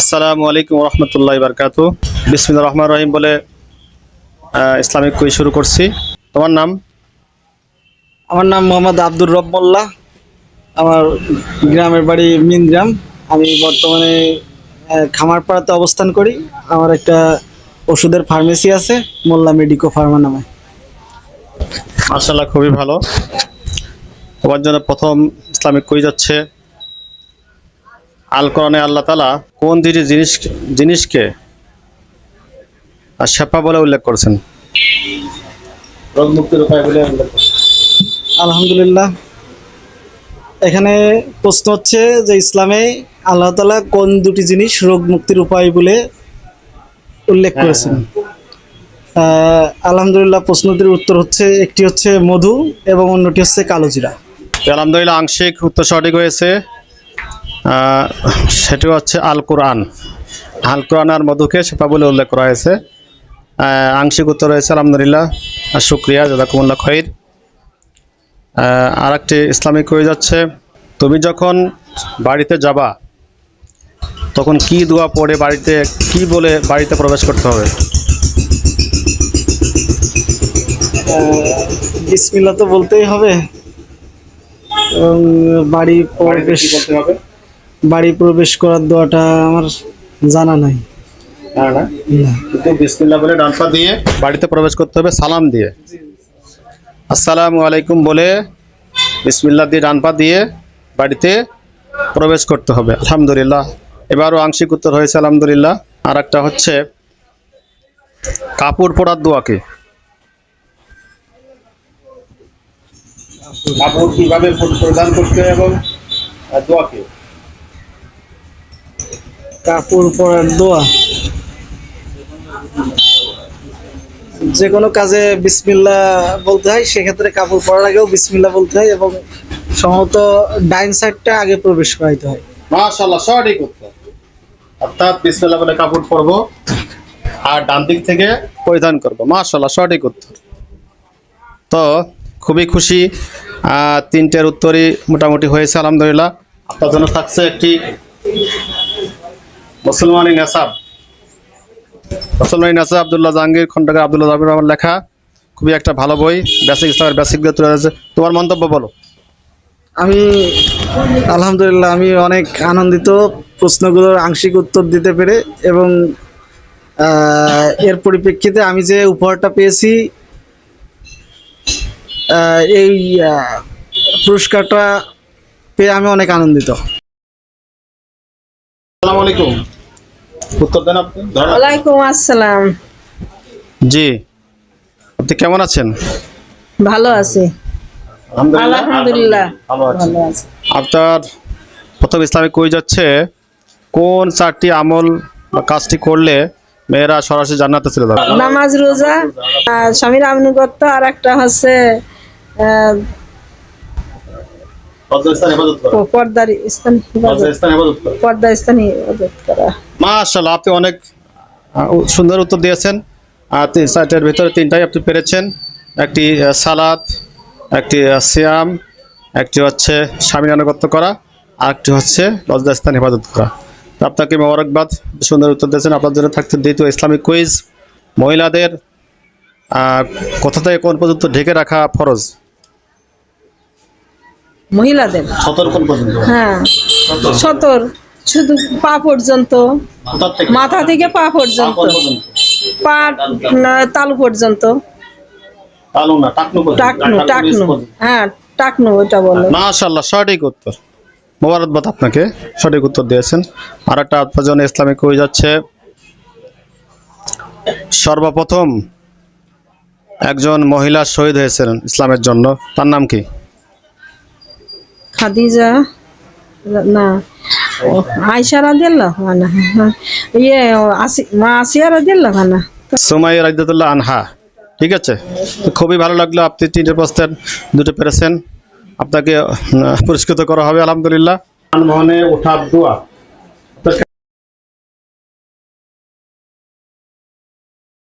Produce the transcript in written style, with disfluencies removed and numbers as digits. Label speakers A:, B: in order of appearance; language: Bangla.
A: আসসালামু আলাইকুম রহমতুল্লাহ বারকাতু। বিসমিল্লাহির রহমানির রহিম বলে ইসলামিক কুইজ শুরু করছি। তোমার নাম?
B: আমার নাম মোহাম্মদ আব্দুর রব মোল্লা। আমার গ্রামের বাড়ি মিনগ্রাম। আমি বর্তমানে খামারপাড়াতে অবস্থান করি। আমার একটা ওষুধের ফার্মেসি আছে, মোল্লা মেডিকো ফার্মা নামে।
A: মাশাআল্লাহ, খুবই ভালো। তোমার জন্য প্রথম ইসলামিক কুইজ হচ্ছে, আল কোরআনে আল্লাহ তাআলা কোন দুটি জিনিসকে শেফা বলে উল্লেখ করেছেন? রোগ মুক্তির উপায় বলে উল্লেখ করেছেন।
B: আলহামদুলিল্লাহ, এখানে প্রশ্ন হচ্ছে যে ইসলামে আল্লাহ তাআলা কোন দুটি জিনিস রোগ মুক্তির উপায় বলে উল্লেখ করেছেন। আলহামদুলিল্লাহ, প্রশ্নটির উত্তর হচ্ছে, একটি হচ্ছে মধু এবং অন্যটি হচ্ছে কালোজিরা।
A: আলহামদুলিল্লাহ, আংশিক উত্তর সঠিক হয়েছে। সেটি হচ্ছে আল কোরআন। আল কোরআন আর মধুকে শেফা বলে উল্লেখ করা হয়েছে। আংশিক উত্তর হয়েছে আলহামদুলিল্লাহ, আর শুক্রিয়া, জাযাকুমুল্লাহ খাইর। আর একটি ইসলামিক কুইজ হচ্ছে, তুমি যখন বাড়িতে যাবা তখন কি দোয়া পড়ে কি বলে বাড়িতে প্রবেশ করতে হবে?
B: বিসমিল্লাহ তো বলতেই হবে, এবং বাড়ি প্রবেশ করার দোয়াটা আমার জানা নাই।
A: না, কিন্তু বিসমিল্লাহ বলে ডান পা দিয়ে বাড়িতে প্রবেশ করতে হবে, সালাম দিয়ে। আসসালামু আলাইকুম বলে বিসমিল্লাহ দিয়ে ডান পা দিয়ে বাড়িতে প্রবেশ করতে হবে। আলহামদুলিল্লাহ, এবারও আংশিক উত্তর হয়েছে আলহামদুলিল্লাহ। আর একটা হচ্ছে, কাপড় পরার দোয়া কি? কাপড় কিভাবে পরিধান করতে এবং দোয়া কি?
B: কাপড় পরার দোয়া, যে কোনো কাজে বিসমিল্লাহ বলতে হয়, সেক্ষেত্রে কাপড় পরার আগেও বিসমিল্লাহ বলতে হয়, এবং সম্ভবত ডাইন সাইডটা আগে প্রবেশ করাইতে হয়।
A: মাশাআল্লাহ, সঠিক উত্তর। অর্থাৎ বিসমিল্লাহ বলে কাপড় পরবো আর ডান দিক থেকে পরিধান করবো। মাশাআল্লাহ, সঠিক উত্তর। তো খুবই খুশি, তিনটের উত্তরই মোটামুটি হয়েছে আলহামদুলিল্লাহ। আপনার জন্য থাকছে একটি মুসলমানি নেসাব আব্দুল্লাহ জাহাঙ্গীর খন্দকার আব্দুল্লাহ জাহাঙ্গীর রহমান লেখা খুবই একটা ভালো বই, বেসিক ইসলামের বেসিক তুলে ধরেছে। তোমার মন্তব্য বলো।
B: আলহামদুলিল্লাহ, আমি অনেক আনন্দিত প্রশ্নগুলোর আংশিক উত্তর দিতে পেরে, এবং এর পরিপ্রেক্ষিতে আমি যে উপহারটা পেয়েছি, এই পুরস্কারটা পেয়ে আমি অনেক আনন্দিত।
A: আসসালামু আলাইকুম। উত্তর দেন আপনি।
C: ওয়ালাইকুম আসসালাম।
A: জি, আপনি কেমন আছেন?
C: ভালো আছি আলহামদুলিল্লাহ।
A: ভালো আছেন।
C: ভালো আছি।
A: আপনার প্রথম ইসলামিক কুইজ হচ্ছে, কোন চারটি আমল বা কাজটি করলে মেয়েরা সরাসরি জান্নাতে চলে যাবে?
C: নামাজ, রোজা, স্বামীর আনুগত্য, আর একটা হচ্ছে পর্দার স্থান ইবাদত করা।
A: মাশাআল্লাহ, আপনি অনেক সুন্দর উত্তর দিয়েছেন। চারটার ভিতরে তিনটাই আপনি পেরেছেন। একটি সালাত, একটি সিয়াম, একটি হচ্ছে স্বামীর আনুগত্য করা, আর একটি হচ্ছে লজ্জাস্থান হেফাজত করা। তো আপনাকে মোবারকবাদ, সুন্দর উত্তর দিয়েছেন। আপনার জন্য থাকছে দ্বিতীয় ইসলামিক কুইজ, মহিলাদের কোথা থেকে কোন পর্যন্ত ঢেকে রাখা ফরজ?
C: মহিলাদের
A: সতর কোন পর্যন্ত?
C: হ্যাঁ, সতর, শুধু পা পর্যন্ত, মাথা থেকে পা পর্যন্ত, পা তালু পর্যন্ত।
A: তালু না, টাকনু পর্যন্ত।
C: টাকনু, হ্যাঁ টাকনু, ওটা বলে।
A: মাশাআল্লাহ, সঠিক উত্তর। মোবারকবাদ, আপনাকে সঠিক উত্তর দিয়েছেন। আর একটা আপনার জন্য ইসলামিক কুইজ যাচ্ছে, সর্বপ্রথম একজন মহিলা শহীদ হয়েছিলেন ইসলামের জন্য, তার নাম কি?
C: খাদিজা না, আয়েশা রাদিয়াল্লাহু আনহা, মা আসিয়া রাদিয়াল্লাহু আনহা।
A: সুমাইয়া রাদিয়াল্লাহু আনহা। ঠিক আছে, তো খুবই ভালো লাগলো, আপনি তিনটে প্রশ্নের দুটো পেরেছেন। আপনাকে পুরস্কৃত করা হবে আলহামদুলিল্লাহ। মোহনে ওঠার দোয়া।